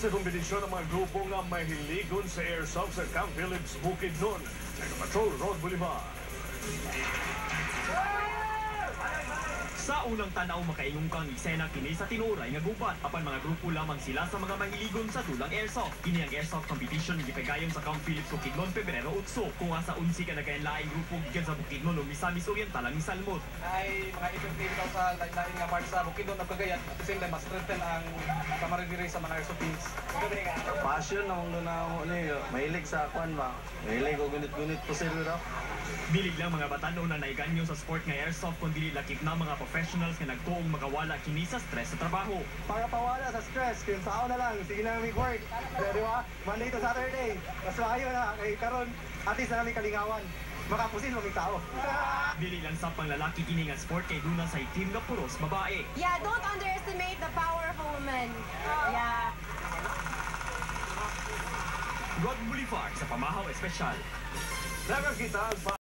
sa kompetisyon ng mga grupo nga mahiligon sa airsoft sa Camp Phillips, Bukidnon, nag-patrol Road Boulevard. Sa unang tanaw makaingong kang eksena kini sa tinuray nga gubat apan mga grupo lamang sila sa mga mahiligon sa dulang airsoft. Kini ang airsoft competition gipagayon sa Camp Phillips Bukidnon Pebrero 8 kung asa 11 ka nagkainlaing grupo gikan sa Bukidnon ug Misamis Oriental ang Salmot. Ay mga event sa lain nga part sa Bukidnon ug Cagayan at the same time mas strengthen ang kamaridiri sa mga airsoft teams. Passion na kung na ako ni mahilig sa kwan ba. Mahilig ko gunit-gunit po sila. Bilig lang mga batanon na naiganyo sa sport nga airsoft kung dili lakip na mga professionals nga nagtuong makawala kini sa stress sa trabaho. Para pawala sa stress, kung saan na lang, sige na mag-work. Di ba? Monday to Saturday. Mas maayo na, kay karon at least na namin kalingawan. Makapusin mo may tao. Dili lang sa panglalaki kini nga sport kay duna sa team nga puros babae. Yeah, don't underestimate the power of a woman. Yeah. Rod Boulevard sa Pamahaw Espesyal. Nakakita ang